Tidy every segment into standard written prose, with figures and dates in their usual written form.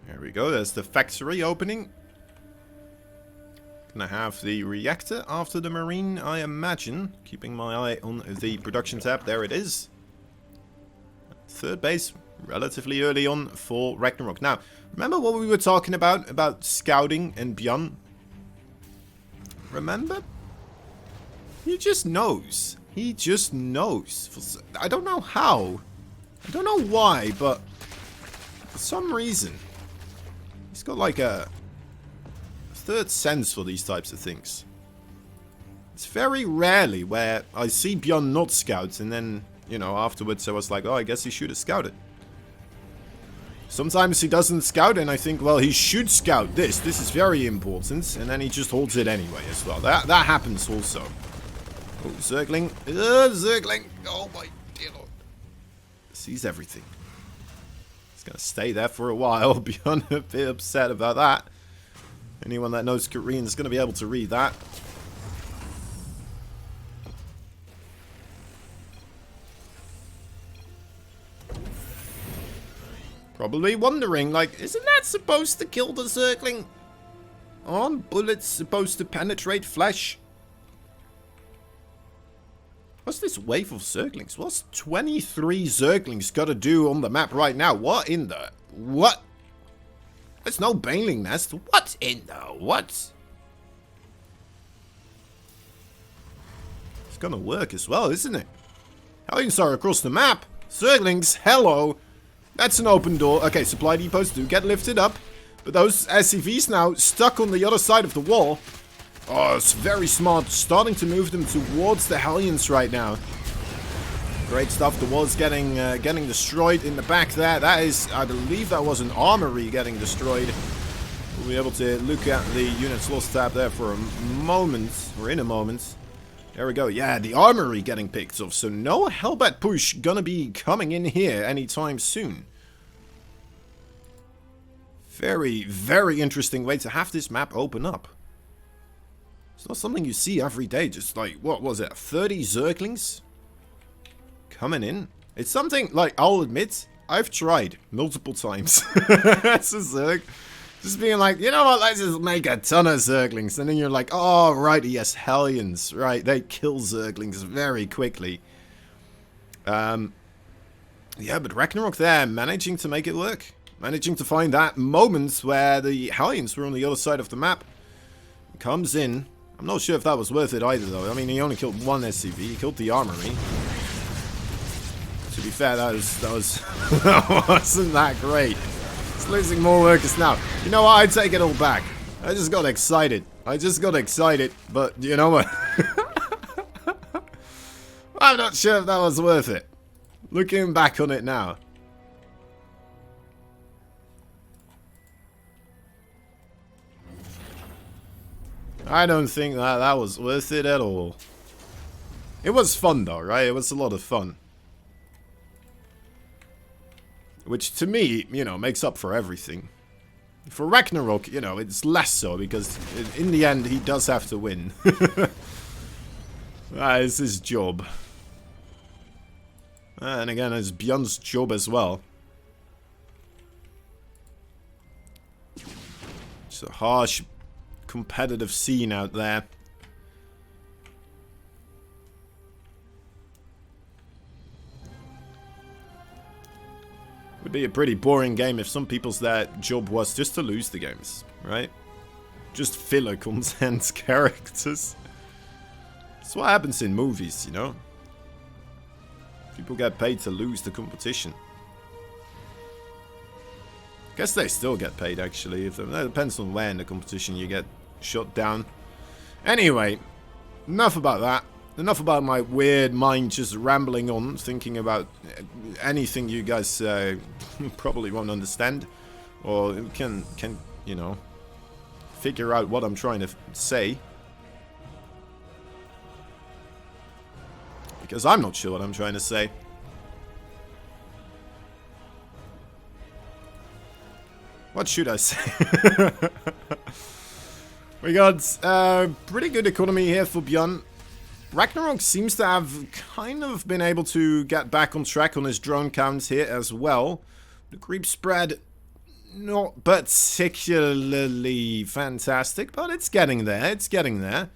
There we go, there's the factory opening. Gonna have the reactor after the marine, I imagine. Keeping my eye on the production tab, there it is. Third base, relatively early on for Ragnarok. Now, remember what we were talking about scouting and Byun? Remember? He just knows. He just knows. I don't know how. I don't know why, but for some reason, he's got like a third sense for these types of things. It's very rarely where I see Byun not scout and then, you know, afterwards I was like, oh, I guess he should have scouted. Sometimes he doesn't scout and I think, well, he should scout this. This is very important. And then he just holds it anyway as well. That happens also. Oh, Zergling. Zergling. Oh my dear lord. Sees everything. He's going to stay there for a while. Beyond a bit upset about that. Anyone that knows Korean is going to be able to read that. Probably wondering, like, isn't that supposed to kill the Zergling? Aren't bullets supposed to penetrate flesh? What's this wave of Zerglings? What's 23 Zerglings got to do on the map right now? What in the... What? There's no Baneling Nest. What in the... What? It's gonna work as well, isn't it? Hellions are across the map. Zerglings, hello. That's an open door. Okay, supply depots do get lifted up. But those SCVs now stuck on the other side of the wall. Oh, it's very smart. Starting to move them towards the Hellions right now. Great stuff. The wall's getting destroyed in the back there. That is, I believe that was an armory getting destroyed. We'll be able to look at the units lost tab there for a moment. Or in a moment. There we go. Yeah, the armory getting picked off. So no Hellbat push gonna be coming in here anytime soon. Very, very interesting way to have this map open up. It's not something you see every day. Just like, what was it? 30 Zerglings coming in. It's something, like, I'll admit, I've tried multiple times. As a Zerg. Just being like, you know what, let's just make a ton of Zerglings. And then you're like, oh, right, yes, Hellions. Right, they kill Zerglings very quickly. Yeah, but Ragnarok there, managing to make it work. Managing to find that moment where the Hellions were on the other side of the map. Comes in. I'm not sure if that was worth it either, though. I mean, he only killed one SCV. He killed the armory. To be fair, that wasn't that great. It's losing more workers now. You know what? I take it all back. I just got excited. But you know what? I'm not sure if that was worth it. Looking back on it now. I don't think that was worth it at all. It was fun though, right? It was a lot of fun. Which to me, you know, makes up for everything. For Ragnarok, you know, it's less so because in the end he does have to win. That is his job. And again, it's Byun's job as well. It's a harsh competitive scene out there. Would be a pretty boring game if some people's job was just to lose the games, right? Just filler content characters. That's what happens in movies, you know? People get paid to lose the competition. Guess they still get paid, actually. It depends on where in the competition you get shot down. Anyway, enough about that. Enough about my weird mind just rambling on, thinking about anything you guys probably won't understand. Or can, you know, figure out what I'm trying to say. Because I'm not sure what I'm trying to say. What should I say? We got pretty good economy here for Byun. Ragnarok seems to have kind of been able to get back on track on his drone count here as well. The creep spread not particularly fantastic, but it's getting there. It's getting there.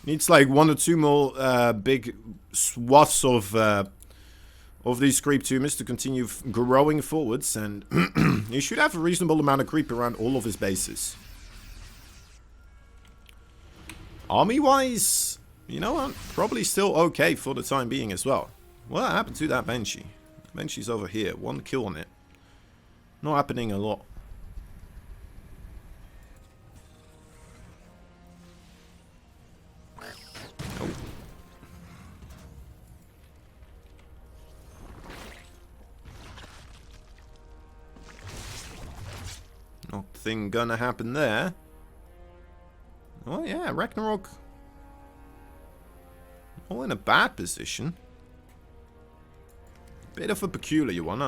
Needs like 1 or 2 more big swaths of these creep tumors to continue growing forwards, and he should have a reasonable amount of creep around all of his bases. Army-wise, you know what? Probably still okay for the time being as well. What happened to that Banshee? Banshee's over here. 1 kill on it. Not happening a lot. Oh. Nothing gonna happen there. Oh yeah, Ragnarok. All in a bad position. Bit of a peculiar one.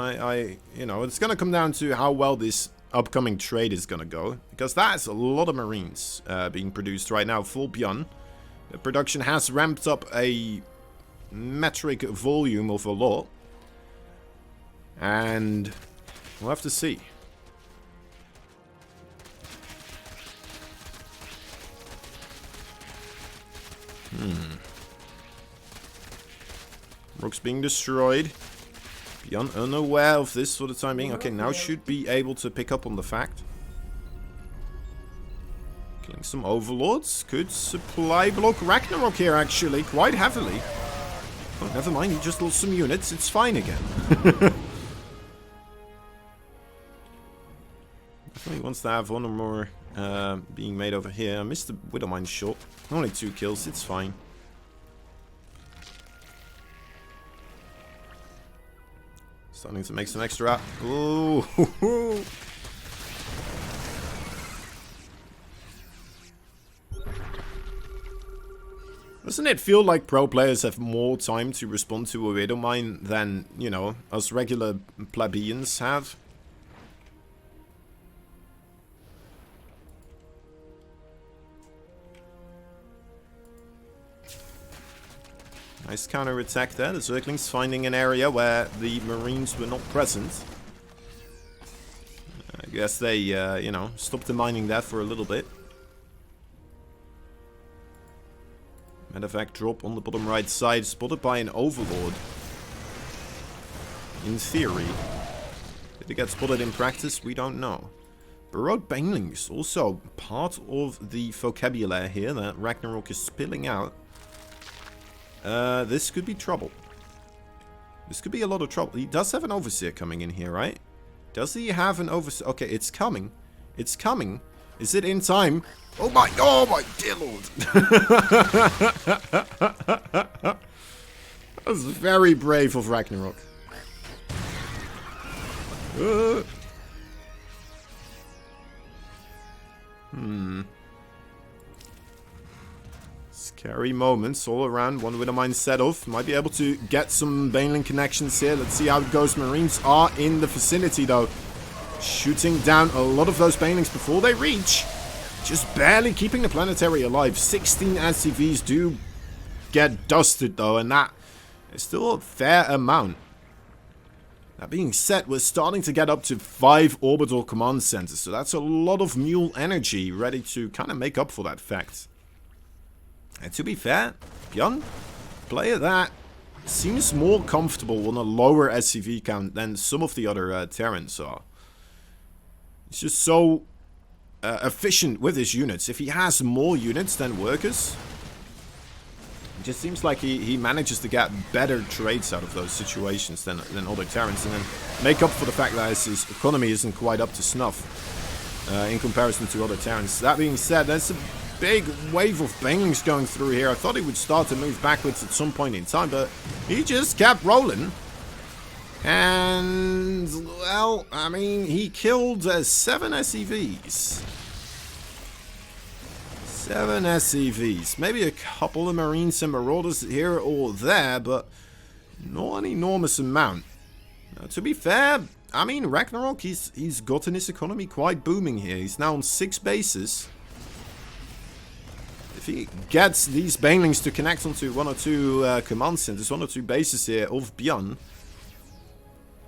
You know, it's gonna come down to how well this upcoming trade is gonna go, because that's a lot of Marines being produced right now. Full Byun. The production has ramped up a metric volume of a lot, and we'll have to see. Rook's being destroyed. Byun unaware of this for the time being. Okay, now should be able to pick up on the fact. Killing some overlords. Could supply block Ragnarok here, actually, quite heavily. Oh, never mind, he just lost some units. It's fine again. Definitely wants to have 1 or more being made over here. I missed the Widowmine shot. Only 2 kills, it's fine. Starting to make some extra. Ooh. Doesn't it feel like pro players have more time to respond to a Widowmine than, you know, us regular plebeians have? Nice counter-attack there. The Zerglings finding an area where the Marines were not present. I guess they, you know, stopped the mining there for a little bit. Medevac drop on the bottom right side, spotted by an Overlord. In theory. Did it get spotted in practice? We don't know. Burrowed Banelings, also part of the vocabulary here that Ragnarok is spilling out. This could be trouble. This could be a lot of trouble. He does have an Overseer coming in here, right? Does he have an Overseer? Okay, it's coming. It's coming. Is it in time? Oh my dear lord. That was very brave of Ragnarok. Scary moments all around. 1 Widowmine set off. Might be able to get some Baneling connections here. Let's see how it goes. Marines are in the vicinity though. Shooting down a lot of those Banelings before they reach. Just barely keeping the planetary alive. 16 SCVs do get dusted though, and that is still a fair amount. That being said, we're starting to get up to 5 orbital command centers, so that's a lot of mule energy ready to kind of make up for that fact. And to be fair, Byun, player that seems more comfortable on a lower SCV count than some of the other Terrans are. He's just so efficient with his units. If he has more units than workers, it just seems like he manages to get better trades out of those situations than other Terrans, and then make up for the fact that his economy isn't quite up to snuff in comparison to other Terrans. That being said, there's a big wave of Banelings going through here. I thought he would start to move backwards at some point in time, but he just kept rolling. And, well, I mean, he killed 7 SCVs. 7 SCVs. Maybe a couple of Marines and Marauders here or there, but not an enormous amount. Now, to be fair, I mean, Ragnarok, he's gotten his economy quite booming here. He's now on 6 bases. If he gets these Banelings to connect onto 1 or 2 command centers, 1 or 2 bases here of Byun,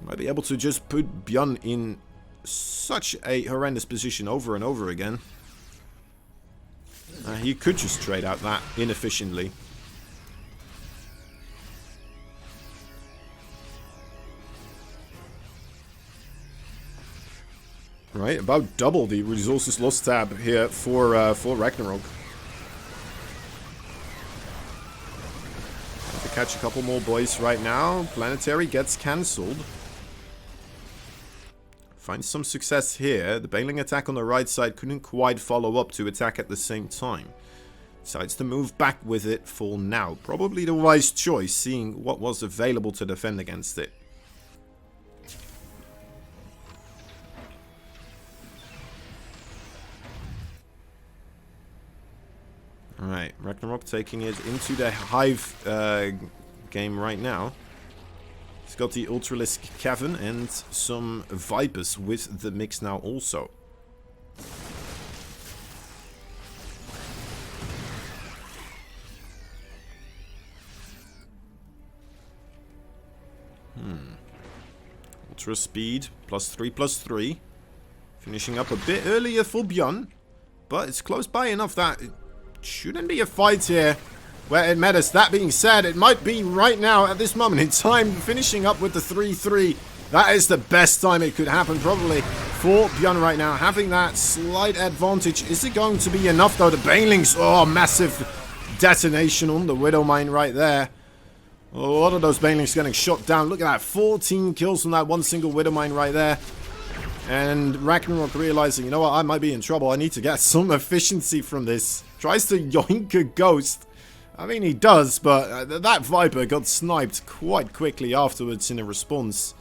might be able to just put Byun in such a horrendous position over and over again. He could just trade out that inefficiently. Right, about double the resources lost tab here for Ragnarok. Have to catch a couple more boys right now. Planetary gets cancelled. Finds some success here. The bailing attack on the right side couldn't quite follow up to attack at the same time. Decides to move back with it for now. Probably the wise choice, seeing what was available to defend against it. Alright, Ragnarok taking it into the Hive game right now. He's got the Ultralisk Cavern and some Vipers with the mix now also. Ultra speed, +3/+3. Finishing up a bit earlier for Byun. But it's close by enough that it shouldn't be a fight here where it matters. That being said, it might be right now at this moment in time, finishing up with the 3-3. That is the best time it could happen probably for Byun right now. Having that slight advantage. Is it going to be enough though? The Banelings, oh, massive detonation on the Widowmine right there. A lot of those Banelings getting shot down. Look at that, 14 kills from that one single Widowmine right there. And Ragnarok realizing, you know what, I might be in trouble. I need to get some efficiency from this. Tries to yoink a ghost. I mean, he does, but that Viper got sniped quite quickly afterwards in a response.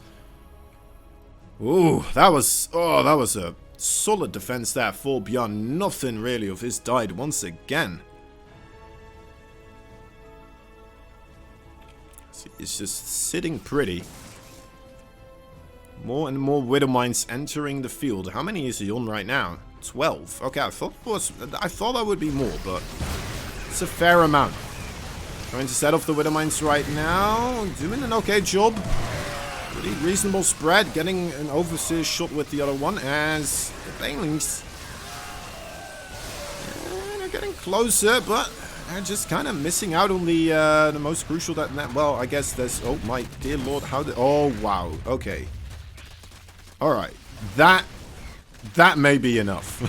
Ooh, that was a solid defense there for Byun. Nothing really of his died once again. It's just sitting pretty. More and more Widowmines entering the field. How many is he on right now? 12. Okay, I thought that would be more, but it's a fair amount. Trying to set off the Widowmines right now. Doing an okay job. Pretty reasonable spread. Getting an overseer shot with the other one as the Banelings. They're getting closer, but they're just kind of missing out on the most crucial well, I guess there's... Oh my dear lord, how did... Oh wow, okay. Alright, that may be enough.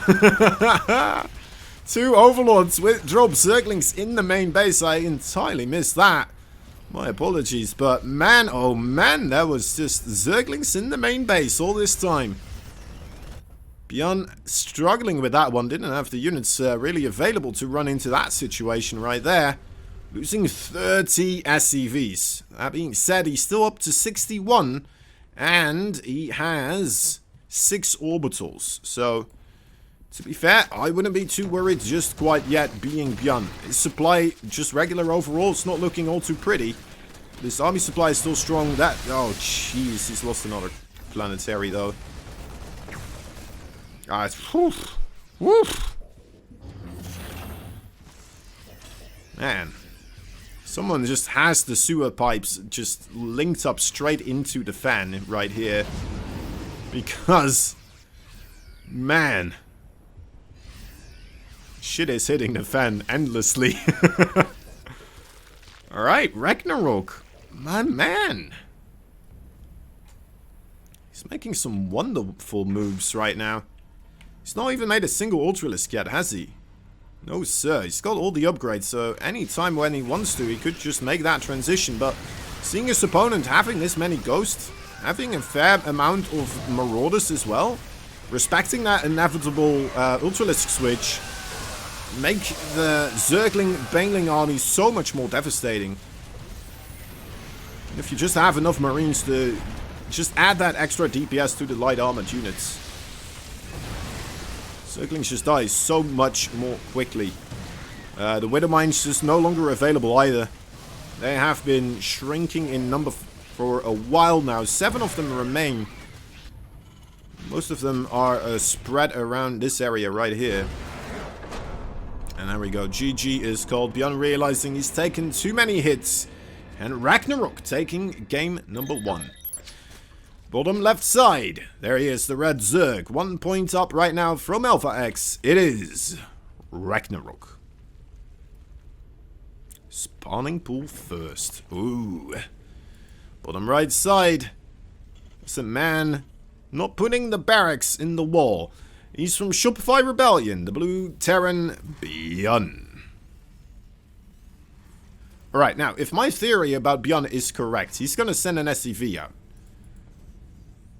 2 Overlords with drop Zerglings in the main base. I entirely missed that. My apologies, but man, oh man, that was just Zerglings in the main base all this time. Byun struggling with that one. Didn't have the units really available to run into that situation right there. Losing 30 SCVs. That being said, he's still up to 61. And he has 6 orbitals. So, to be fair, I wouldn't be too worried just quite yet being Byun. His supply, just regular overall, it's not looking all too pretty. This army supply is still strong. That, oh jeez, he's lost another planetary though. Ah, it's, woof, woof. Man. Someone just has the sewer pipes just linked up straight into the fan right here. Because, man, shit is hitting the fan endlessly. Alright, Ragnarok. My man. He's making some wonderful moves right now. He's not even made a single Ultralisk yet, has he? No sir, he's got all the upgrades, so anytime when he wants to, he could just make that transition, but seeing his opponent having this many ghosts, having a fair amount of Marauders as well, respecting that inevitable Ultralisk switch, make the Zergling Baneling army so much more devastating. If you just have enough Marines to just add that extra DPS to the light armored units, Zerglings just die so much more quickly. The Widowmines just no longer available either. They have been shrinking in number for a while now. 7 of them remain. Most of them are spread around this area right here. And there we go. GG is called. Byun realizing he's taken too many hits. And Ragnarok taking game number 1. Bottom left side. There he is, the red Zerg. 1 point up right now from Alpha X. It is Ragnarok. Spawning pool first. Ooh. Bottom right side. It's a man not putting the barracks in the wall. He's from Shopify Rebellion, the blue Terran Byun. Alright, now, if my theory about Byun is correct, he's going to send an SCV out.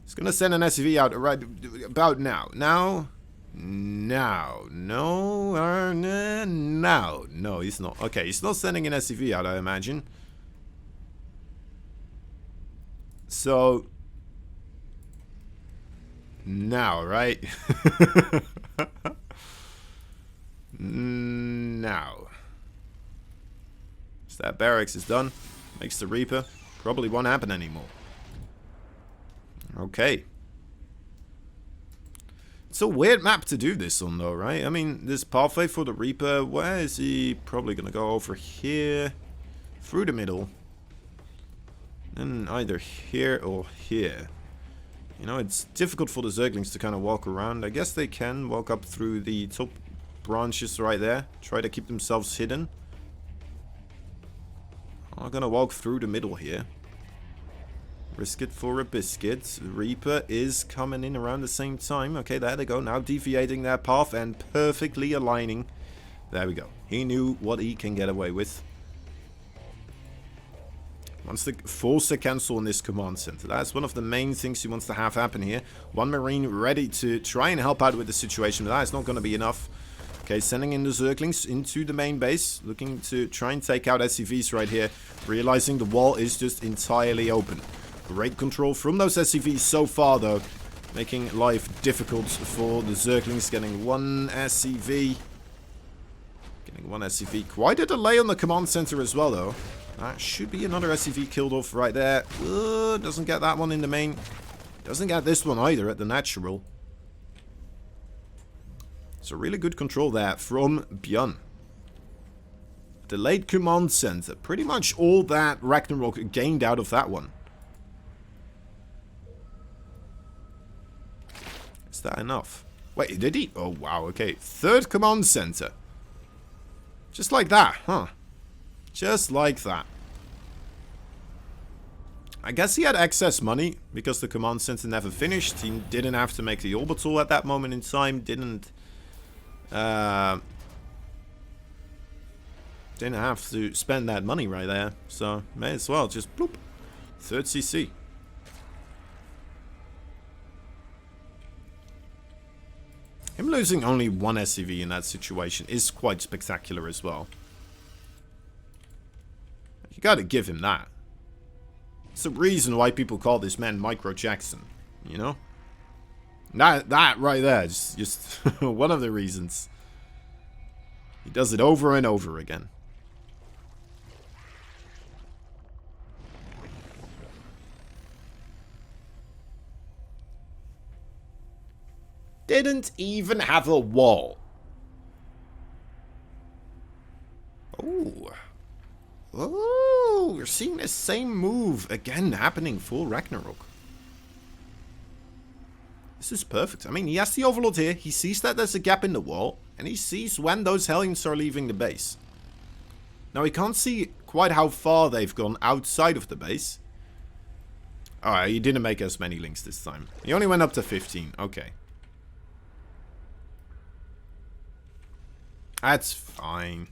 He's going to send an SCV out right about now. Now? Now. No. Now. No, he's not. Okay, he's not sending an SCV out, I imagine. So... now, right? Now. So that barracks is done. Makes the Reaper. Probably won't happen anymore. Okay. It's a weird map to do this on though, right? I mean, this pathway for the Reaper, where is he? Probably gonna go over here. Through the middle. And either here or here. You know, it's difficult for the Zerglings to kind of walk around. I guess they can walk up through the top branches right there. Try to keep themselves hidden. I'm gonna walk through the middle here. Risk it for a biscuit. Reaper is coming in around the same time. Okay, there they go. Now deviating their path and perfectly aligning. There we go. He knew what he can get away with. Wants to force a cancel in this command center. That's one of the main things he wants to have happen here. One Marine ready to try and help out with the situation, but that's not going to be enough. Okay, sending in the Zerglings into the main base. Looking to try and take out SCVs right here. Realizing the wall is just entirely open. Great control from those SCVs so far, though. Making life difficult for the Zerglings. Getting one SCV. Getting one SCV. Quite a delay on the command center as well, though. That should be another SCV killed off right there. Doesn't get that one in the main. Doesn't get this one either at the natural. So really good control there from Byun. Delayed command center. Pretty much all that Ragnarok gained out of that one. Is that enough? Wait, did he? Oh, wow, okay. Third command center. Just like that, huh? Just like that. I guess he had excess money because the command center never finished. He didn't have to make the orbital at that moment in time. Didn't have to spend that money right there. So may as well just bloop. Third CC. Him losing only one SCV in that situation is quite spectacular as well. You gotta give him that. It's the reason why people call this man Micro Jackson, you know? That right there is just one of the reasons. He does it over and over again. Didn't even have a wall. Oh. Oh, we're seeing the same move again happening for Ragnarok. This is perfect. I mean, he has the Overlord here. He sees that there's a gap in the wall. And he sees when those Hellions are leaving the base. Now, he can't see quite how far they've gone outside of the base. Alright, he didn't make as many links this time. He only went up to 15. Okay. That's fine.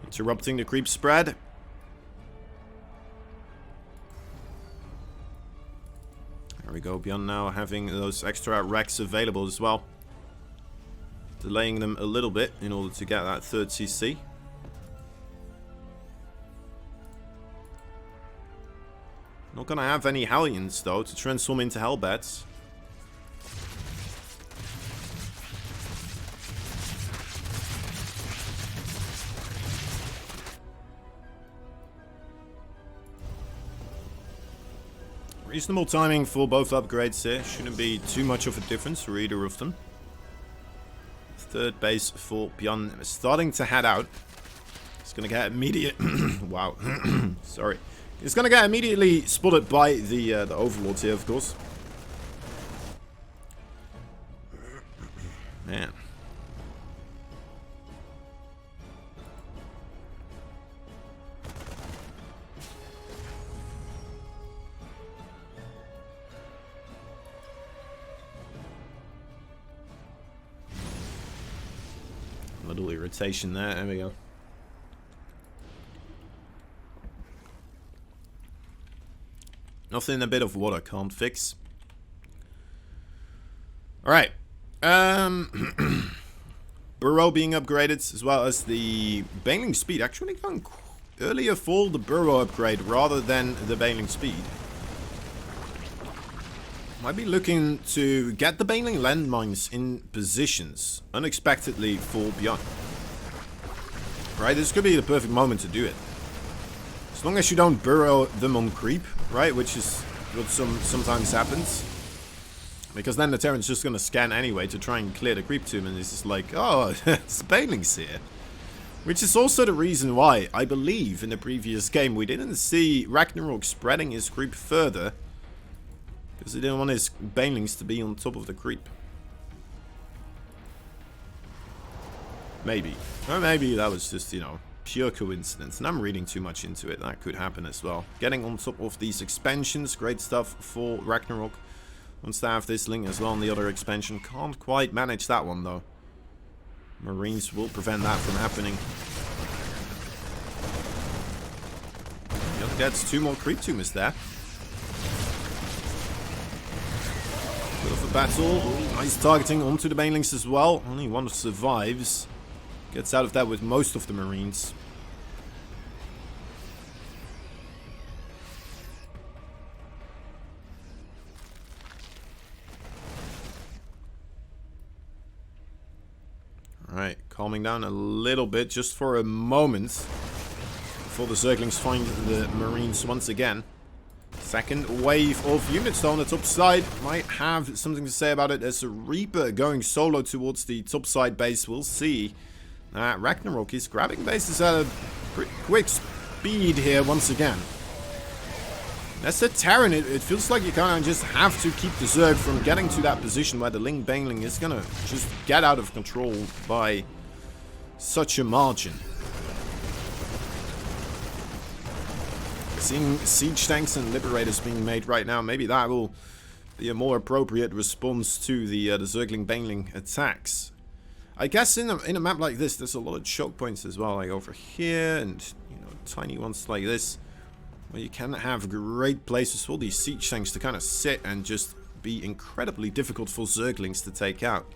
Interrupting the creep spread. There we go. Byun now having those extra racks available as well. Delaying them a little bit in order to get that third CC. Not gonna have any Hellions though to transform into Hellbats. Reasonable timing for both upgrades here. Shouldn't be too much of a difference for either of them. Third base for Byun starting to head out. It's gonna get immediate. Wow. Sorry. It's gonna get immediately spotted by the overlords here, of course. Man. A little irritation there. There we go. Nothing a bit of water can't fix. Alright. Burrow being upgraded, as well as the bailing speed. Actually going earlier for the burrow upgrade rather than the bailing speed. Might be looking to get the bailing landmines in positions unexpectedly for Byun. Right, this could be the perfect moment to do it. As long as you don't burrow them on creep, right, which is what sometimes happens. Because then the Terran's just gonna scan anyway to try and clear the creep tomb, and it's just like, oh, it's bailing's here. Which is also the reason why, I believe, in the previous game we didn't see RAGNAROK spreading his creep further. Because he didn't want his banelings to be on top of the creep. Maybe. Or maybe that was just, you know, pure coincidence. And I'm reading too much into it. That could happen as well. Getting on top of these expansions. Great stuff for RAGNAROK. Wants to have this link as well on the other expansion. Can't quite manage that one though. Marines will prevent that from happening. The other gets 2 more creep tumors there. Bit of a battle. Ooh, nice targeting onto the banelings as well. Only one survives. Gets out of that with most of the Marines. Alright, calming down a little bit just for a moment. Before the Zerglings find the Marines once again. Second wave of units though on the top side. Might have something to say about it. There's a Reaper going solo towards the top side base. We'll see. RAGNAROK is grabbing bases at a pretty quick speed here once again. That's the Terran. It feels like you kind of just have to keep the Zerg from getting to that position where the Ling Bangling is gonna just get out of control by such a margin. Seeing siege tanks and liberators being made right now, maybe that will be a more appropriate response to the Zergling Bangling attacks. I guess in a map like this, there's a lot of choke points as well, like over here, and you know, tiny ones like this, where you can have great places for these siege tanks to kind of sit and just be incredibly difficult for Zerglings to take out.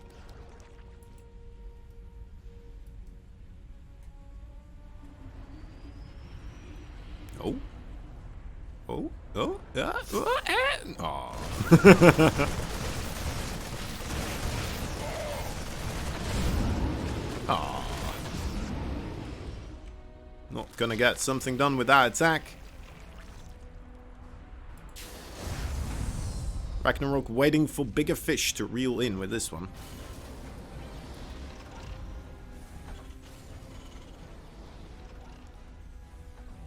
Oh. Oh, oh, oh. Oh. Not gonna get something done with that attack. RAGNAROK waiting for bigger fish to reel in with this one.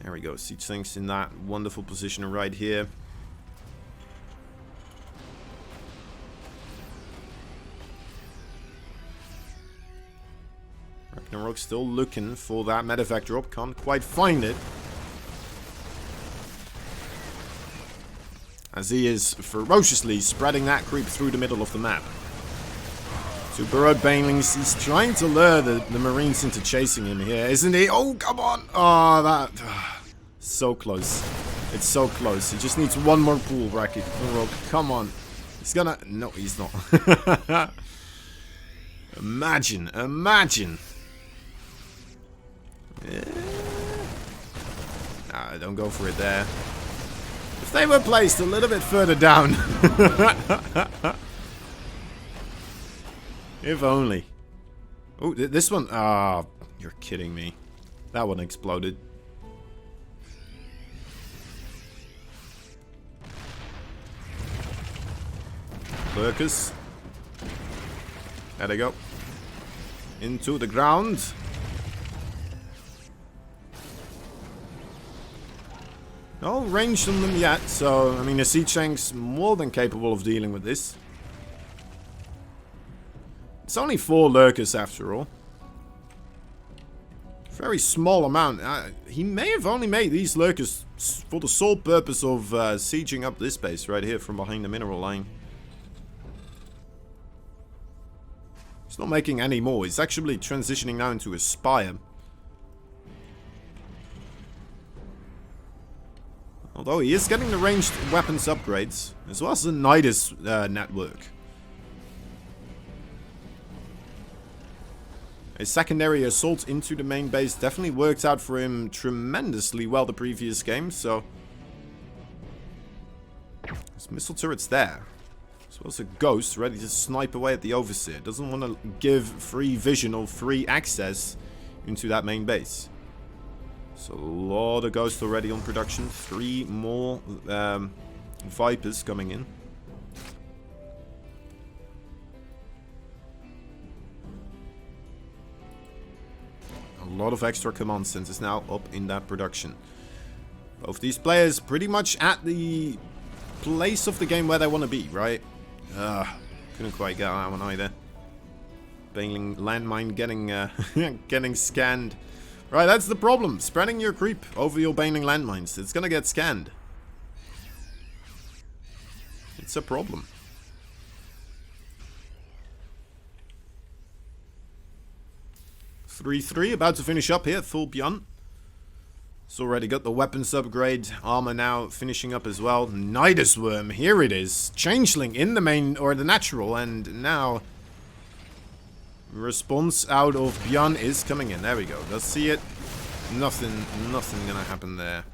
There we go, siege tanks in that wonderful position right here. RAGNAROK still looking for that medevac drop, can't quite find it. As he is ferociously spreading that creep through the middle of the map. 2 burrowed banelings, he's trying to lure the Marines into chasing him here, isn't he? Oh, come on! Oh, that... so close. It's so close. He just needs one more pool, RAGNAROK. Come on. He's gonna... No, he's not. Imagine. Imagine. Yeah. Nah, don't go for it there. If they were placed a little bit further down. If only. Oh, this one... Ah, oh, you're kidding me. That one exploded. Lurkers. There they go. Into the ground. No range on them yet, so I mean the siege tank's more than capable of dealing with this. It's only 4 lurkers after all. Very small amount. He may have only made these lurkers for the sole purpose of sieging up this base right here from behind the mineral line. He's not making any more. He's actually transitioning now into a spire. Although he is getting the ranged weapons upgrades, as well as the Nidus network. A secondary assault into the main base definitely worked out for him tremendously well the previous game, so... There's missile turrets there. As well as a ghost ready to snipe away at the Overseer. Doesn't want to give free vision or free access into that main base. So a lot of ghosts already on production. 3 more Vipers coming in. A lot of extra command centers now up in that production. Both these players pretty much at the place of the game where they want to be, right? Couldn't quite get that one either. Bailing landmine getting getting scanned. Right, that's the problem. Spreading your creep over your bailing landmines. It's gonna get scanned. It's a problem. (3-3) about to finish up here. Full Byun. It's already got the weapons upgrade. Armor now finishing up as well. Nidus Worm. Here it is. Changeling in the main or the natural. And now response out of Byun is coming in. There we go. Does see it. Nothing gonna happen there.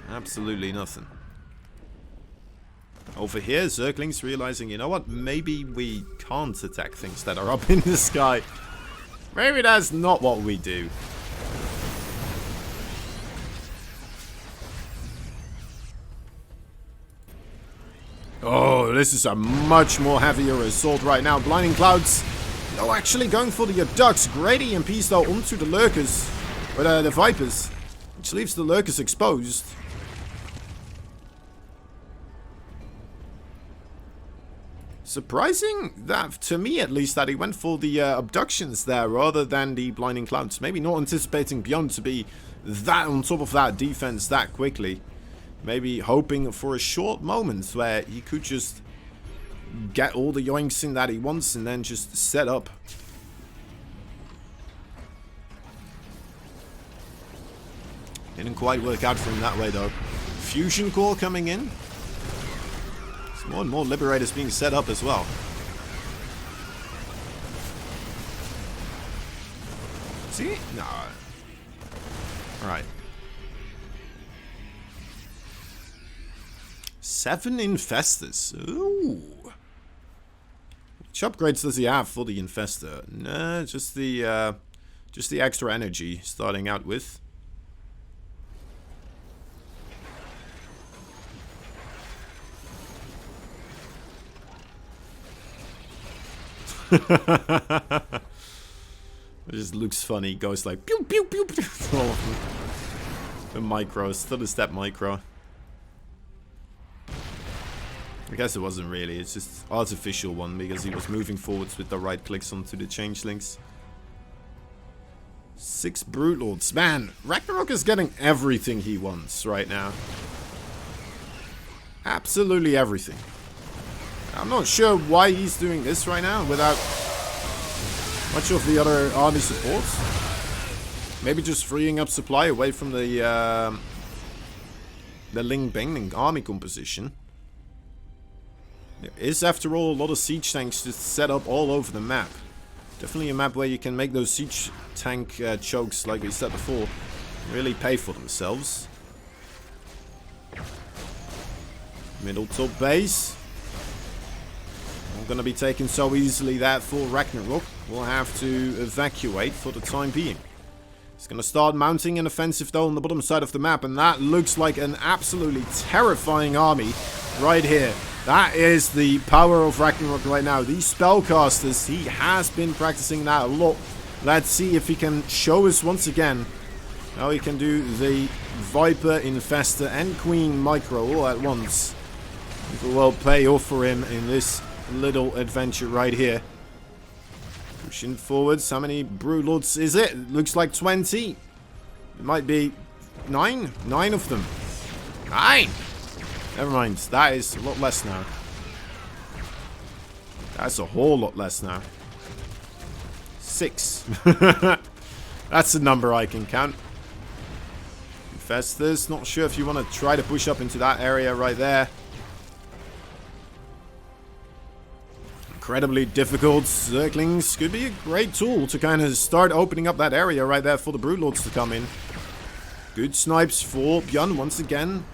Absolutely nothing. Over here, Zerglings realizing, you know what? Maybe we can't attack things that are up in the sky. Maybe that's not what we do. Oh, this is a much more heavier assault right now. Blinding Clouds. No, actually going for the ducks. Great EMPs though onto the lurkers. Or the Vipers. Which leaves the lurkers exposed. Surprising that, to me at least, that he went for the abductions there rather than the Blinding Clouds. Maybe not anticipating Byun to be that on top of that defense that quickly. Maybe hoping for a short moment where he could just get all the yoinks in that he wants and then just set up. Didn't quite work out for him that way though. Fusion core coming in. There's more and more Liberators being set up as well. See? No. Alright. 7 Infestors. Ooh. Which upgrades does he have for the Infestor? Nah, just the extra energy starting out with. It just looks funny. Goes like pew pew pew pew. The micro, still a step micro. I guess it wasn't really. It's just artificial one because he was moving forwards with the right clicks onto the changelings. 6 Broodlords. Man, Ragnarok is getting everything he wants right now. Absolutely everything. I'm not sure why he's doing this right now without much of the other army supports. Maybe just freeing up supply away from the Ling Bangling army composition. There is, after all, a lot of siege tanks just set up all over the map. Definitely a map where you can make those siege tank chokes, like we said before, really pay for themselves. Middle top base. Not gonna be taken so easily that for Ragnarok. We'll have to evacuate for the time being. He's gonna start mounting an offensive though on the bottom side of the map, and that looks like an absolutely terrifying army right here. That is the power of Ragnarok right now. These spellcasters, he has been practicing that a lot. Let's see if he can show us once again how he can do the Viper, Infestor, and Queen Micro all at once. It will well pay off for him in this little adventure right here. Pushing forwards. How many Broodlords is it? It looks like 20. It might be 9. 9 of them. 9! Never mind. That is a lot less now. That's a whole lot less now. 6. That's a number I can count. Infestors. Not sure if you want to try to push up into that area right there. Incredibly difficult. Zerglings could be a great tool to kind of start opening up that area right there for the Broodlords to come in. Good snipes for Byun once again.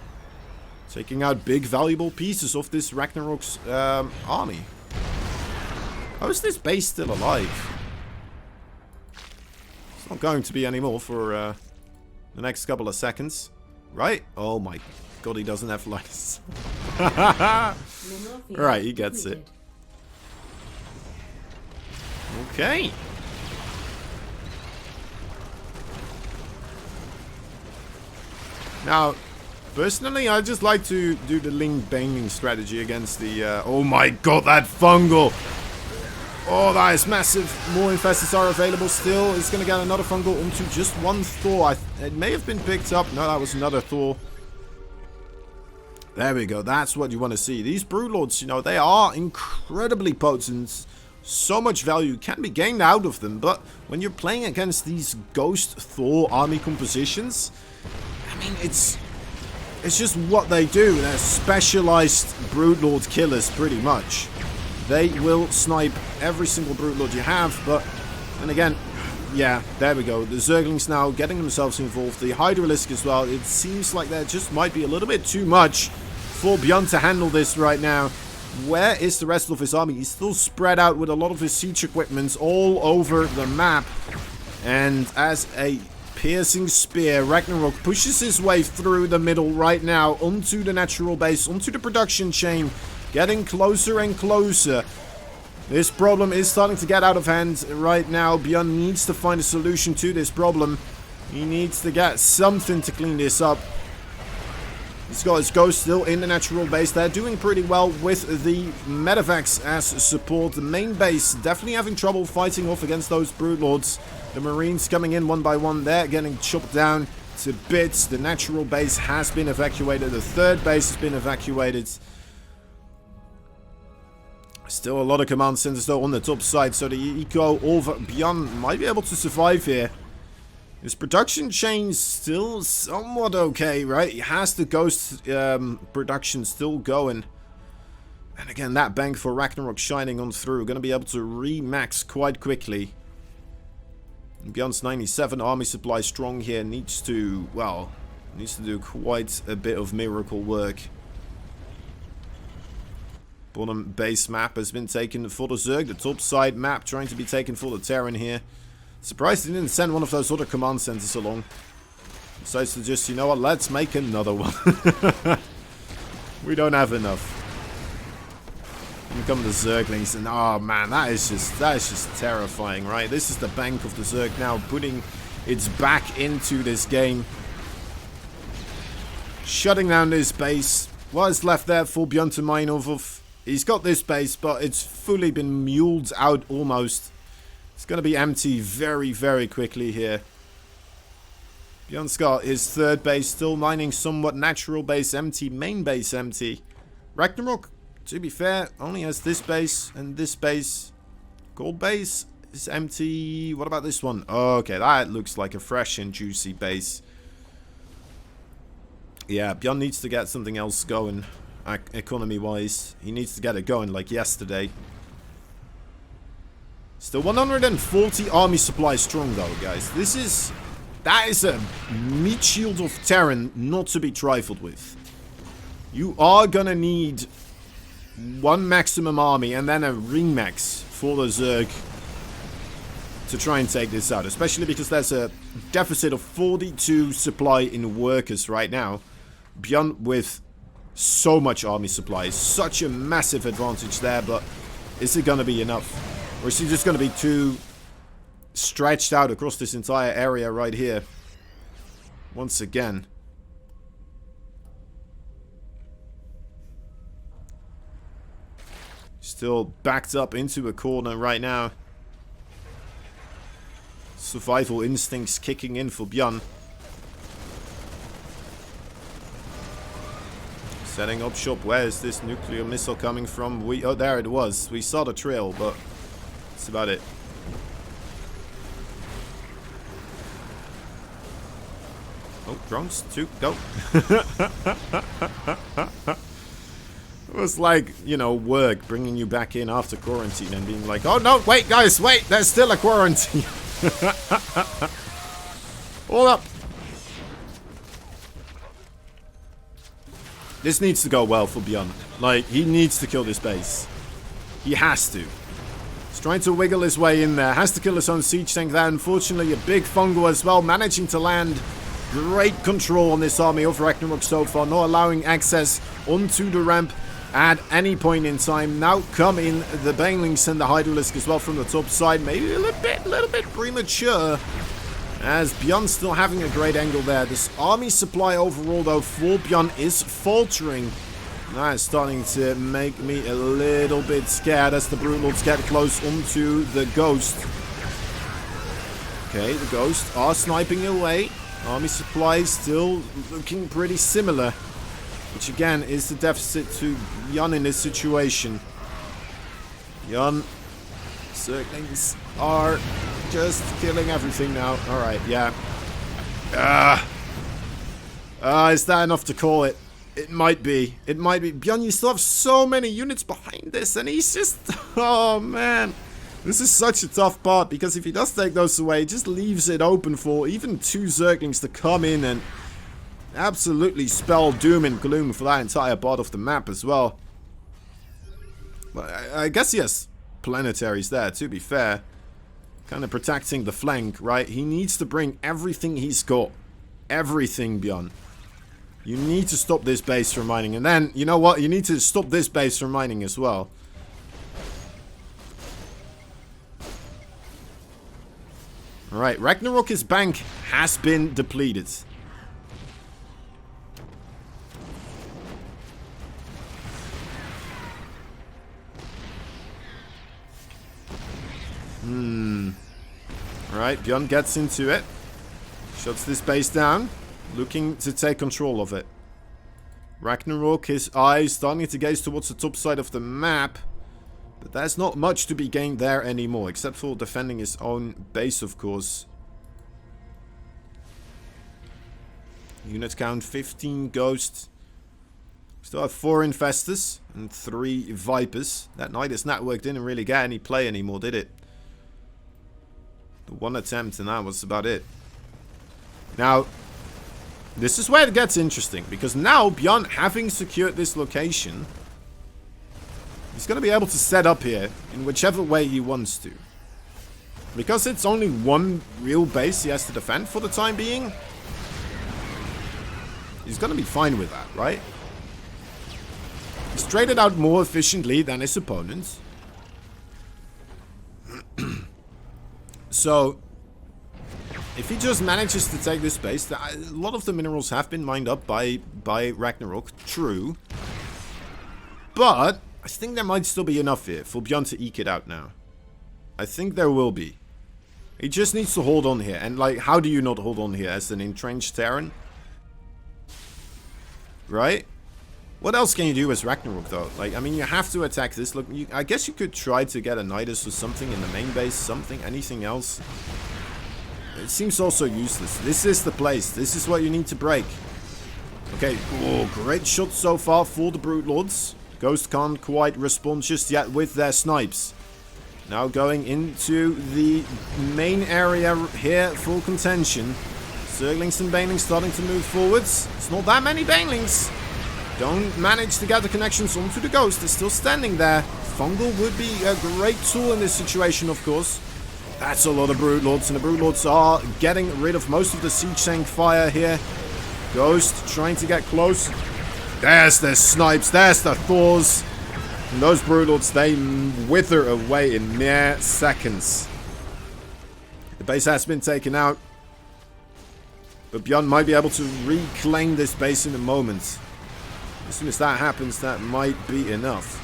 Taking out big valuable pieces of this Ragnarok's army. How is this base still alive? It's not going to be anymore for the next couple of seconds. Right? Oh my god, he doesn't have lights. Right, he gets it. Okay. Now, personally, I just like to do the link banging strategy against the... oh my god, that fungal! Oh, that is massive. More infestors are available still. It's going to get another fungal onto just one Thor. It may have been picked up. No, that was another Thor. There we go. That's what you want to see. These Broodlords, you know, they are incredibly potent. So much value can be gained out of them. But when you're playing against these Ghost Thor army compositions, I mean, it's just what they do. They're specialized Broodlord killers, pretty much. They will snipe every single Broodlord you have, but, and again, yeah, there we go. The Zerglings now getting themselves involved. The Hydralisk as well. It seems like there just might be a little bit too much for Byun to handle this right now. Where is the rest of his army? He's still spread out with a lot of his siege equipment all over the map. And as a piercing spear, Ragnarok pushes his way through the middle right now onto the natural base, onto the production chain. Getting closer and closer. This problem is starting to get out of hand right now. Byun needs to find a solution to this problem. He needs to get something to clean this up. He's got his Ghost still in the natural base. They're doing pretty well with the Medivacs as support. The main base definitely having trouble fighting off against those Broodlords. The Marines coming in one by one. They're getting chopped down to bits. The natural base has been evacuated. The third base has been evacuated. Still a lot of command centers though on the top side, so the eco over Byun might be able to survive here. His production chain's still somewhat okay, right? He has the Ghost production still going. And again, that bank for Ragnarok shining on through. Going to be able to re-max quite quickly. Byun's 97 army supply strong here. Needs to, well, needs to do quite a bit of miracle work. Bottom base map has been taken for the Zerg. The top side map trying to be taken for the Terran here. Surprised he didn't send one of those other command centers along. Decides to just, you know what, let's make another one. We don't have enough. Here come the Zerglings, and oh man, that is just terrifying, right? This is the bank of the Zerg now putting its back into this game. Shutting down this base. What is left there for Byun to mine off of? He's got this base, but it's fully been muled out almost. It's going to be empty very, very quickly here. Byun's got his third base still mining somewhat. Natural base empty. Main base empty. Ragnarok, to be fair, only has this base and this base. Gold base is empty. What about this one? Oh, okay, that looks like a fresh and juicy base. Yeah, Byun needs to get something else going. Economy-wise, he needs to get it going like yesterday. Still 140 army supply strong though, guys. That is a meat shield of Terran not to be trifled with. You are gonna need one maximum army and then a ring max for the Zerg to try and take this out, especially because there's a deficit of 42 supply in workers right now. Byun with so much army supply. Such a massive advantage there, but is it going to be enough? Or is he just going to be too stretched out across this entire area right here? Once again. Still backed up into a corner right now. Survival instincts kicking in for Byun. Setting up shop. Where is this nuclear missile coming from? Oh, there it was. We saw the trail, but that's about it. Oh, drones, 2, go. It was like, you know, work bringing you back in after quarantine and being like, oh no, wait guys, wait, there's still a quarantine. Hold up. This needs to go well for Byun. Like, he needs to kill this base. He has to. He's trying to wiggle his way in there. Has to kill his own siege tank there. Unfortunately, a big fungal as well. Managing to land great control on this army of Ragnarok so far. Not allowing access onto the ramp at any point in time. Now come in the Banelings and the Hydralisk as well from the top side. Maybe a little bit premature. As Byun still having a great angle there. This army supply overall, though, for Byun is faltering. That's starting to make me a little bit scared as the Brute Lords get close onto the Ghost. Okay, the Ghost are sniping away. Army supply still looking pretty similar. Which, again, is the deficit to Byun in this situation. Byun, Zerglings are just killing everything now. Alright, yeah. Is that enough to call it? It might be. It might be. Byun, you still have so many units behind this, and he's just... Oh, man. This is such a tough part, because if he does take those away, it just leaves it open for even 2 Zerglings to come in and absolutely spell doom and gloom for that entire part of the map as well. But I guess he has planetaries there, to be fair. Kind of protecting the flank, right? He needs to bring everything he's got. Everything, Byun. You need to stop this base from mining. And then, you know what? You need to stop this base from mining as well. Alright, Ragnarok's bank has been depleted. Alright, Byun gets into it. Shuts this base down. Looking to take control of it. Ragnarok, his eyes starting to gaze towards the top side of the map. But there's not much to be gained there anymore. Except for defending his own base, of course. Unit count 15 ghosts. Still have 4 infestors and 3 vipers. That Nidus network didn't really get any play anymore, did it? The 1 attempt and that was about it. Now, this is where it gets interesting. Because now, Byun having secured this location, he's going to be able to set up here in whichever way he wants to. Because it's only 1 real base he has to defend for the time being, he's going to be fine with that, right? He's traded out more efficiently than his opponents. So, if he just manages to take this base, a lot of the minerals have been mined up by Ragnarok, true. But I think there might still be enough here for Byun to eke it out now. I think there will be. He just needs to hold on here. And, like, how do you not hold on here as an entrenched Terran? Right? What else can you do as Ragnarok, though? Like, I mean, you have to attack this. Look, I guess you could try to get a Nidus or something in the main base. Something, anything else. It seems also useless. This is the place. This is what you need to break. Okay. Oh, great shot so far for the Brute Lords. Ghost can't quite respond just yet with their snipes. Now going into the main area here for contention. Zerglings and Banelings starting to move forwards. It's not that many Banelings. Don't manage to get the connections onto the Ghost. They're still standing there. Fungal would be a great tool in this situation, of course. That's a lot of Brute Lords, and the Brute Lords are getting rid of most of the siege tank fire here. Ghost trying to get close There's the snipes. There's the Thors. And those Broodlords, they wither away in mere seconds. The base has been taken out. But Byun might be able to reclaim this base in a moment. As soon as that happens, that might be enough.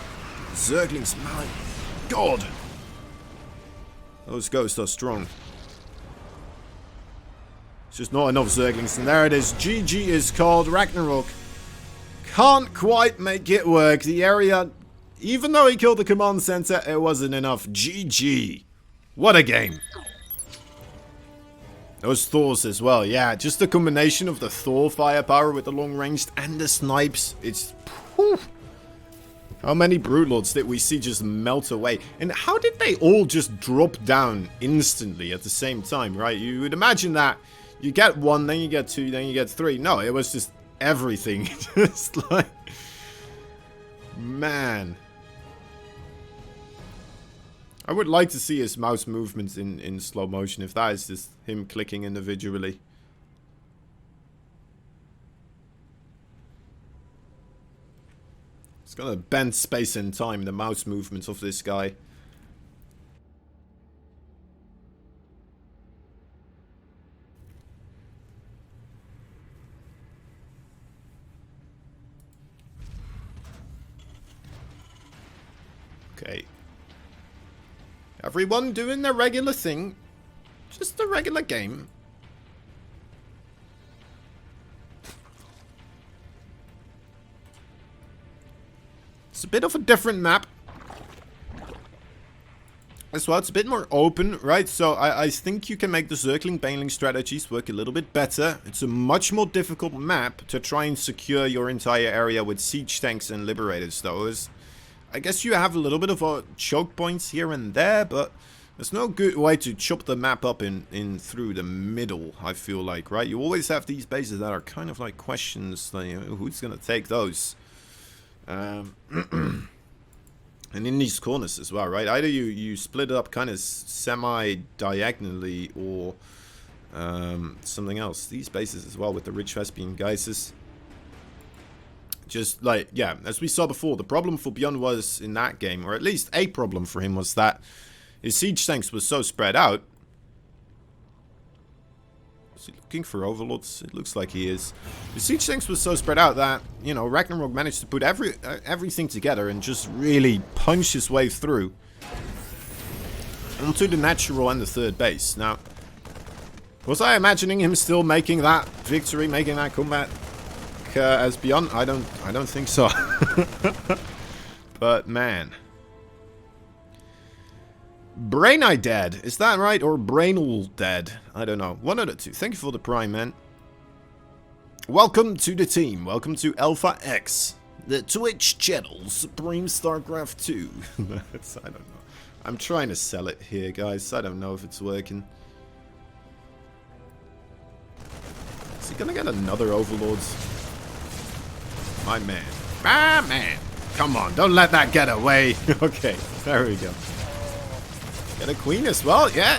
Zerglings, my god! Those ghosts are strong. It's just not enough Zerglings. And there it is. GG is called. RAGNAROK can't quite make it work. The area, even though he killed the command center, it wasn't enough. GG. What a game. Those Thors as well. Yeah, just the combination of the Thor firepower with the long ranged and the snipes. It's... Whew. How many Broodlords did we see just melt away? And how did they all just drop down instantly at the same time, right? You would imagine that you get one, then you get two, then you get three. No, it was just everything. Just like... Man. I would like to see his mouse movements in slow motion, if that is just him clicking individually. It's gonna bend space and time, the mouse movements of this guy. Okay. Everyone doing their regular thing. Just a regular game. It's a bit of a different map. As well, it's a bit more open, right? So I think you can make the circling baneling strategies work a little bit better. It's a much more difficult map to try and secure your entire area with siege tanks and liberators, though. I guess you have a little bit of choke points here and there, but there's no good way to chop the map up in through the middle, I feel like, right? You always have these bases that are kind of like questions, like, who's going to take those? And in these corners as well, right? Either you split it up kind of semi-diagonally or something else. These bases as well with the rich Vespian geysers. Just like, yeah, as we saw before, the problem for Byun was in that game, or at least a problem for him, was that his siege tanks were so spread out. Is he looking for overlords? It looks like he is. The siege tanks were so spread out that, you know, RAGNAROK managed to put everything together and just really punch his way through onto the natural and the third base. Now, was I imagining him still making that victory, making that comeback as Byun? I don't think so. But man, Braineye dead, is that right? Or Brainall dead? I don't know. One of the two. Thank you for the prime, man. Welcome to the team. Welcome to Alpha X, the Twitch channel, Supreme StarCraft 2. That's, I don't know. I'm trying to sell it here, guys. I don't know if it's working. Is he gonna get another Overlords? My man. My man. Come on, don't let that get away. Okay, there we go. Get a queen as well, yeah.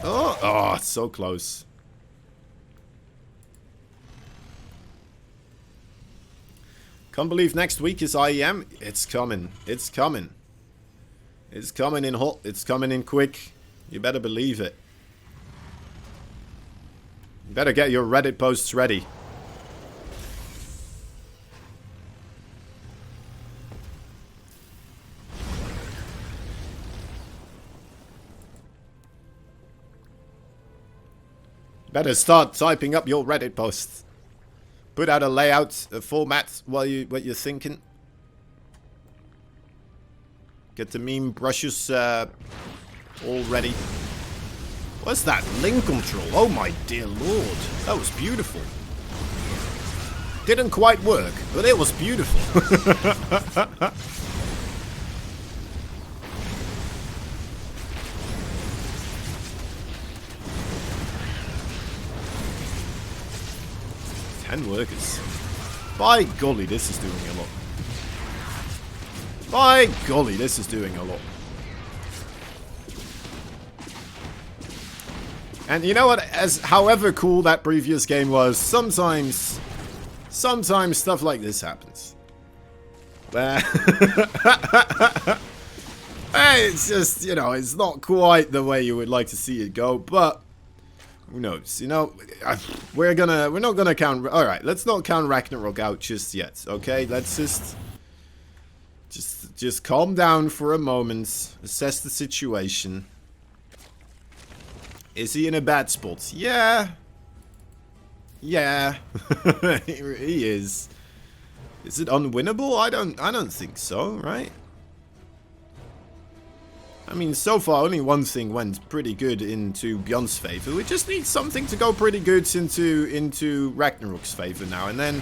Oh, it's so close. Can't believe next week is IEM. It's coming. It's coming. It's coming in hot. It's coming in quick. You better believe it. You better get your Reddit posts ready. Better start typing up your Reddit posts. Put out a layout, a format while what you're thinking. Get the meme brushes all ready. What's that? Link control. Oh my dear lord. That was beautiful. Didn't quite work, but it was beautiful. 10 workers. By golly, this is doing a lot. By golly, this is doing a lot. And you know what? As however cool that previous game was, sometimes Sometimes stuff like this happens. It's just, you know, it's not quite the way you would like to see it go, but who knows? You know, we're not gonna count. All right, let's not count Ragnarok out just yet. Okay, let's just calm down for a moment, assess the situation. Is he in a bad spot? Yeah. Yeah. He is. Is it unwinnable? I don't think so, right? I mean, so far only one thing went pretty good into Byun's favor. We just need something to go pretty good into Ragnarok's favor now, and then,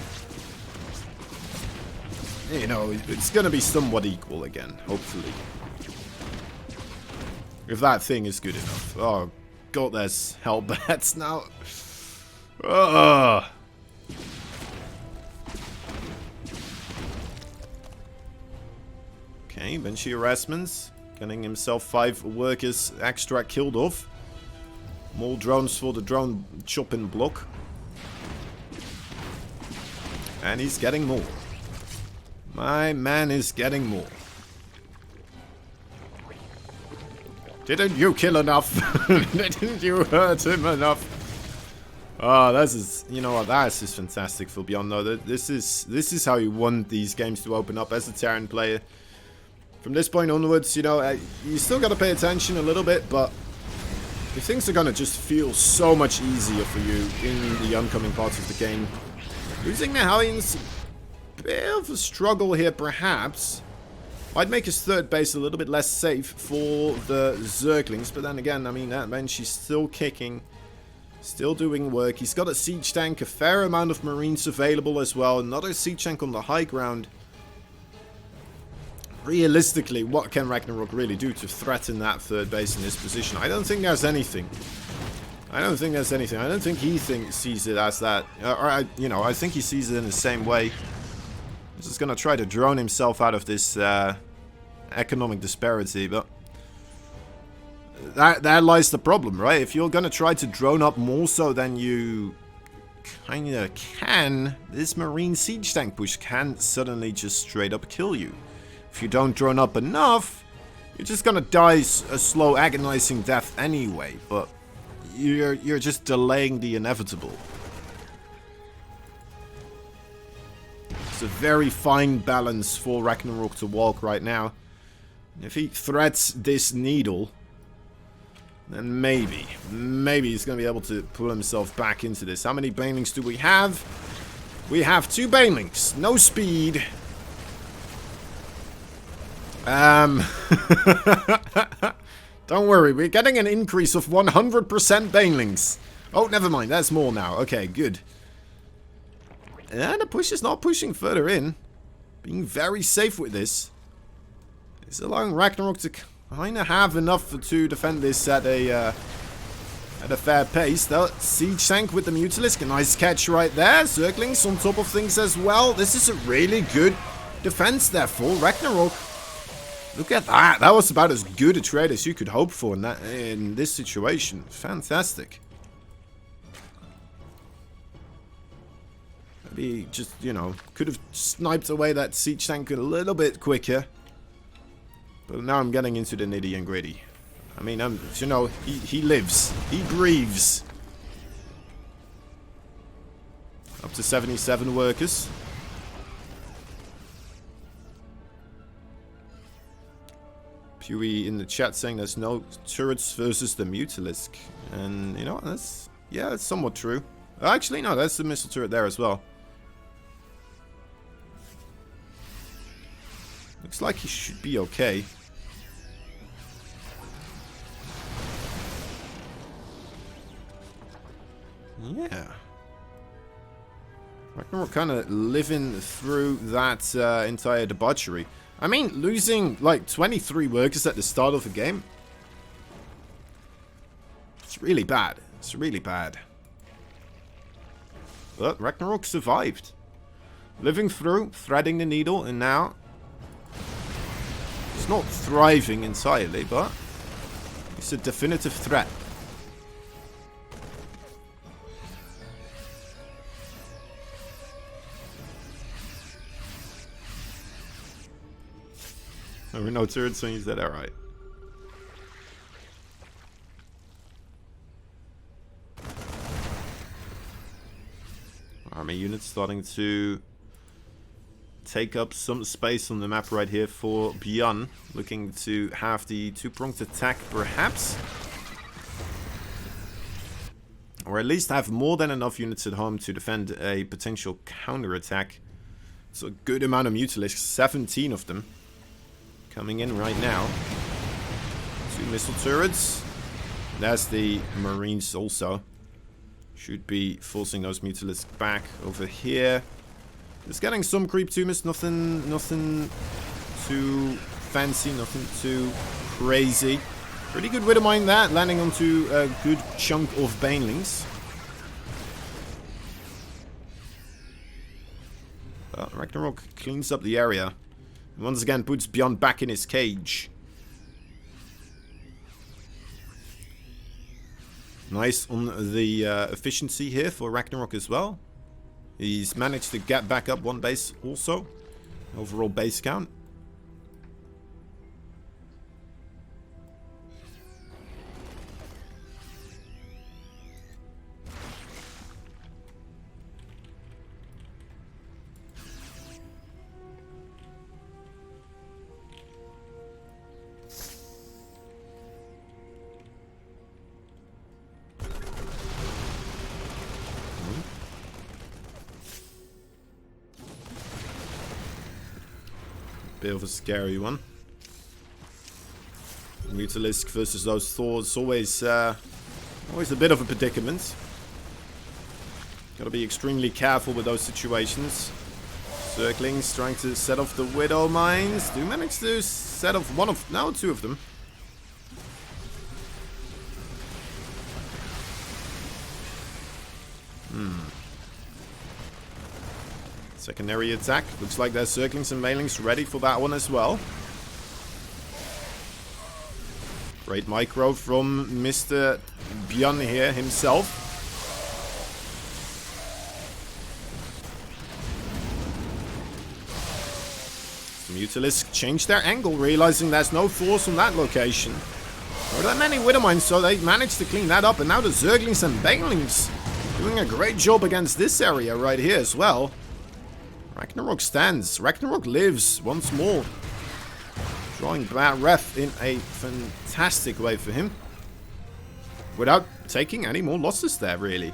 you know, it's gonna be somewhat equal again, hopefully. If that thing is good enough. Oh god, there's hell bats now. Ugh. Okay, Banshee harassments. Getting himself 5 workers extra killed off. More drones for the drone chopping block. And he's getting more. My man is getting more. Didn't you kill enough? Didn't you hurt him enough? Oh, this is, you know what, that is just fantastic for Byun though. This is how you want these games to open up as a Terran player. From this point onwards, you know, you still got to pay attention a little bit, but things are going to just feel so much easier for you in the oncoming parts of the game. Losing the Hellions, a bit of a struggle here perhaps. Might make his third base a little bit less safe for the Zerglings, but then again, I mean, that Banshee's still kicking, still doing work. He's got a siege tank, a fair amount of Marines available as well, another siege tank on the high ground. Realistically, what can Ragnarok really do to threaten that third base in this position? I don't think there's anything. I don't think he sees it as that. You know, I think he sees it in the same way. He's just gonna try to drone himself out of this economic disparity, but there lies the problem, right? If you're gonna try to drone up more so than you kinda can, this Marine siege tank push can suddenly just straight up kill you. If you don't drone up enough, you're just gonna die a slow, agonizing death anyway. But you're just delaying the inevitable. It's a very fine balance for Ragnarok to walk right now. If he threats this needle, then maybe he's gonna be able to pull himself back into this. How many banelings do we have? We have 2 banelings. No speed. Don't worry, we're getting an increase of 100% banelings. Oh, never mind, that's more now. Okay, good. And the push is not pushing further in. Being very safe with this. It's allowing Ragnarok to kind of have enough to defend this at a fair pace. The siege tank with the Mutalisk, a nice catch right there. Zerglings on top of things as well. This is a really good defense there for Ragnarok. Look at that. That was about as good a trade as you could hope for in this situation. Fantastic. Maybe just, you know, could have sniped away that siege tank a little bit quicker. But now I'm getting into the nitty and gritty. I mean, you know, he lives. He breathes. Up to 77 workers. Pewee in the chat saying there's no turrets versus the Mutalisk. And, you know, that's somewhat true. Actually, no, there's the missile turret there as well. Looks like he should be okay. Yeah. Ragnarok kind of living through that entire debauchery. I mean, losing like 23 workers at the start of the game. It's really bad. It's really bad. But Ragnarok survived. Living through, threading the needle, and now it's not thriving entirely, but it's a definitive threat. There were no turrets when you said that, right? Army units starting to take up some space on the map right here for Byun. Looking to have the two-pronged attack, perhaps. Or at least have more than enough units at home to defend a potential counter-attack. It's a good amount of Mutilisks, 17 of them. Coming in right now. 2 missile turrets. There's the Marines also. Should be forcing those Mutilisks back over here. Just getting some creep to miss, nothing too fancy, nothing too crazy. Pretty good Widowmine that, landing onto a good chunk of Banelings. Ragnarok cleans up the area. And once again puts Byun back in his cage. Nice on the efficiency here for Ragnarok as well. He's managed to get back up 1 base also. Overall base count. Bit of a scary one. Mutalisk versus those Thors, always a bit of a predicament. Gotta be extremely careful with those situations. Circlings trying to set off the Widow Mines. Do manage to set off two of them. Secondary attack. Looks like there's Circlings and Mailings ready for that one as well. Great micro from Mr. Byun here himself. The Mutalisk changed their angle, realizing there's no force on that location. Not that many Widowmines, so they managed to clean that up. And now the Zerglings and Banelings doing a great job against this area right here as well. Ragnarok stands. Ragnarok lives once more. Drawing bad ref in a fantastic way for him. Without taking any more losses there, really.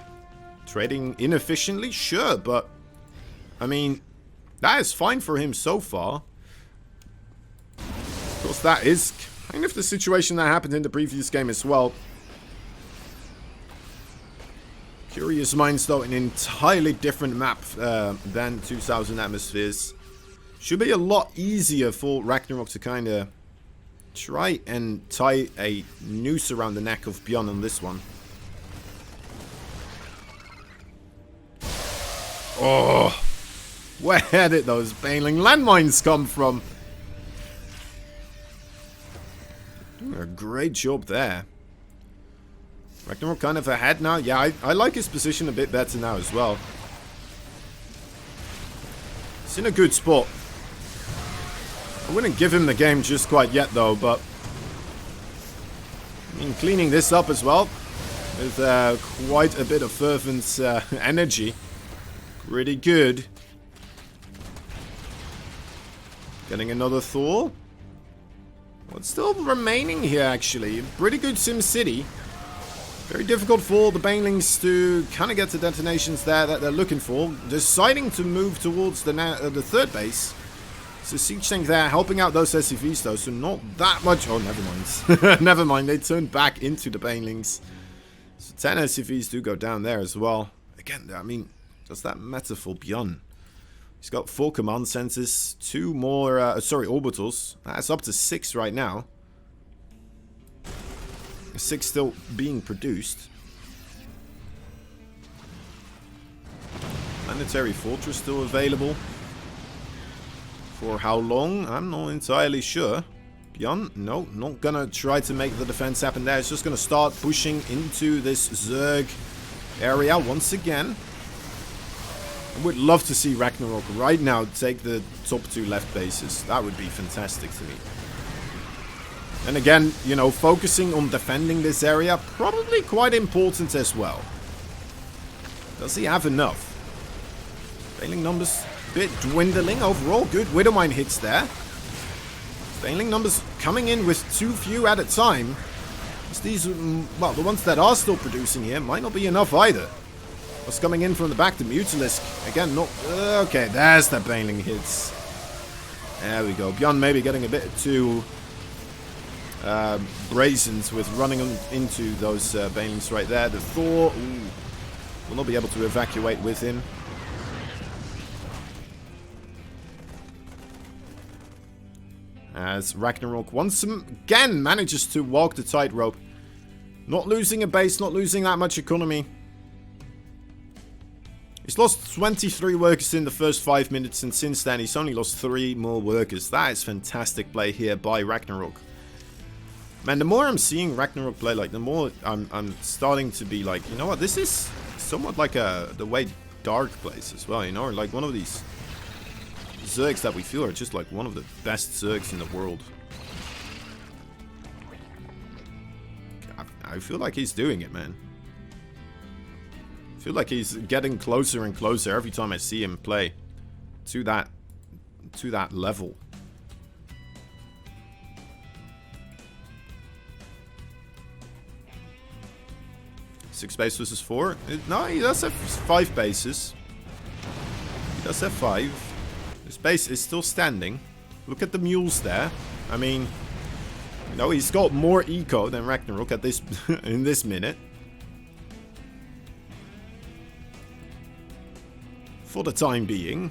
Trading inefficiently? Sure, but... I mean, that is fine for him so far. Of course, that is kind of the situation that happened in the previous game as well. Curious Minds, though, an entirely different map than 2000 Atmospheres. Should be a lot easier for Ragnarok to kind of try and tie a noose around the neck of Byun on this one. Oh, where did those Baneling landmines come from? Doing a great job there. Ragnarok kind of ahead now. Yeah, I like his position a bit better now as well. He's in a good spot. I wouldn't give him the game just quite yet though, but... I mean, cleaning this up as well. With quite a bit of fervent energy. Pretty good. Getting another Thor. What's still remaining here actually? Pretty good SimCity. Very difficult for the Banelings to kind of get the detonations there that they're looking for. Deciding to move towards the third base. So Siege Tank there helping out those SCVs though. So not that much. Oh, never mind. Never mind. They turned back into the Banelings. So 10 SCVs do go down there as well. Again, I mean, does that matter for Byun? He's got 4 command centers. 2 more, orbitals. That's up to 6 right now. 6 still being produced. Planetary Fortress still available. For how long? I'm not entirely sure. Byun, no, not gonna try to make the defense happen there. It's just gonna start pushing into this Zerg area once again. I would love to see Ragnarok right now take the top 2 left bases. That would be fantastic to me. And again, you know, focusing on defending this area, probably quite important as well. Does he have enough? Failing numbers a bit dwindling overall. Good Widowmine hits there. Failing numbers coming in with too few at a time. These, well, the ones that are still producing here might not be enough either. What's coming in from the back to Mutalisk? Again, not... okay, there's the Baneling hits. There we go. Byun maybe getting a bit too brazen with running into those Banelings right there. The Thor will not be able to evacuate with him. As RAGNAROK once again manages to walk the tightrope. Not losing a base, not losing that much economy. He's lost 23 workers in the first 5 minutes, and since then he's only lost 3 more workers. That is fantastic play here by RAGNAROK. Man, the more I'm seeing RAGNAROK play, like, the more I'm starting to be like, you know what, this is somewhat like the way Dark plays as well, you know, or like one of these Zergs that we feel are just like one of the best Zergs in the world. I feel like he's doing it, man. I feel like he's getting closer and closer every time I see him play to that level. Six base versus 4? No, he does have 5 bases. He does have 5. This base is still standing. Look at the mules there. I mean, you know, he's got more eco than RAGNAROK at this in this minute. For the time being.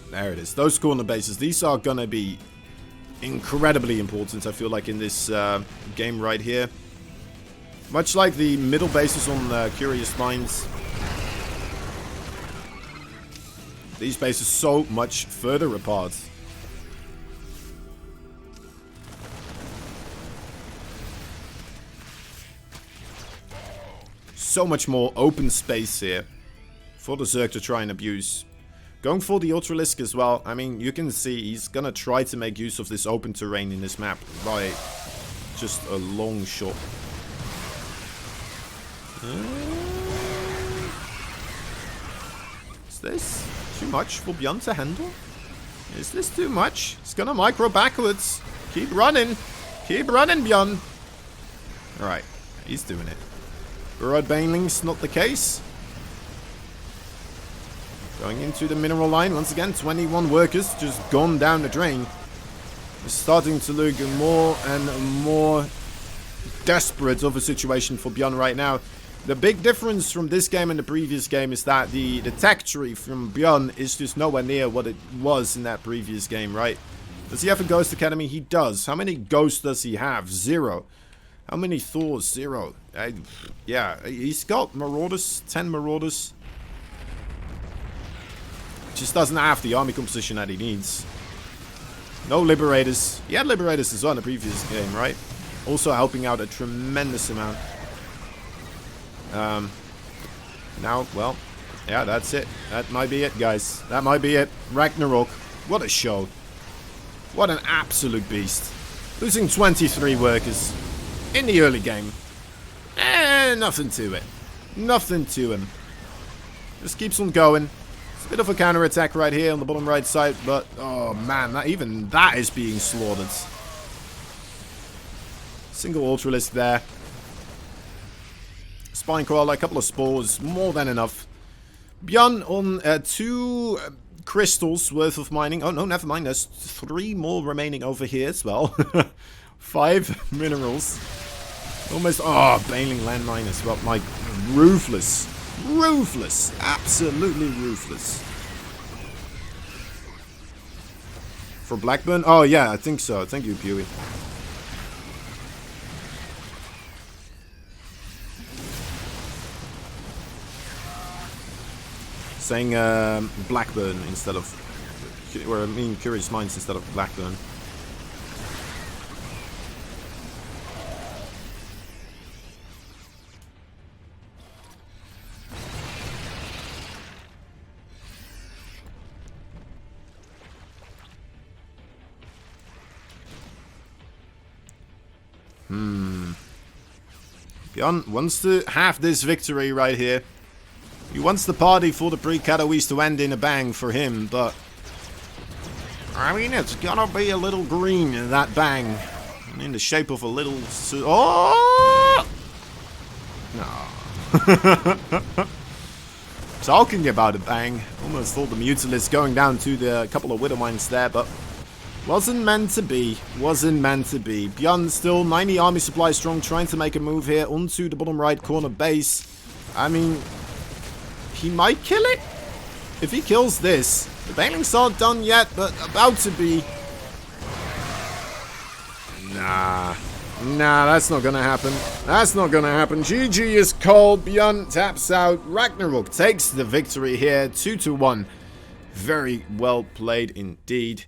There it is. Those corner bases, these are gonna be incredibly important, I feel like, in this game right here. Much like the middle bases on Curious Minds. These bases so much further apart. So much more open space here for the Zerg to try and abuse. Going for the Ultralisk as well. I mean, you can see he's gonna try to make use of this open terrain in this map by just a long shot. Is this too much for Byun to handle? Is this too much? It's gonna micro backwards. Keep running. Keep running, Byun. Alright, he's doing it. Burrowed Banelings, not the case. Going into the mineral line once again. 21 workers just gone down the drain. It's starting to look more and more desperate of a situation for Byun right now. The big difference from this game and the previous game is that the tech tree from Byun is just nowhere near what it was in that previous game, right? Does he have a Ghost Academy? He does. How many ghosts does he have? 0. How many Thors? 0. Yeah, he's got Marauders, 10 Marauders. Just doesn't have the army composition that he needs. No Liberators. He had Liberators as well in the previous game, right? Also helping out a tremendous amount. Now, well, yeah, that's it. That might be it, guys. That might be it. RAGNAROK. What a show. What an absolute beast. Losing 23 workers in the early game. Nothing to it. Nothing to him. Just keeps on going. It's a bit of a counter-attack right here on the bottom right side, but, oh man, even that is being slaughtered. Single Ultralisk there. Spine Crawler, a couple of spores, more than enough. Byun on 2 crystals worth of mining. Oh no, never mind, there's 3 more remaining over here as well. 5 minerals. Almost, oh, Baneling landmine as well. Like, ruthless. Ruthless. Absolutely ruthless. For Blackburn? Oh yeah, I think so. Thank you, Pewee. Saying Blackburn instead of, or I mean Curious Minds instead of Blackburn. Byun wants to have this victory right here. He wants the party for the Pre-Katowice to end in a bang for him, but I mean, it's gonna be a little green in that bang. In the shape of a little... Oh! No. Talking about a bang. Almost thought the Mutalisks going down to the couple of Widow Mines there, but wasn't meant to be. Wasn't meant to be. Byun still 90 army supply strong, trying to make a move here onto the bottom right corner base. I mean, he might kill it. If he kills this, the banelings aren't done yet, but about to be. Nah, that's not gonna happen. That's not gonna happen. GG is called. Byun taps out. RAGNAROK takes the victory here, 2-1. Very well played indeed.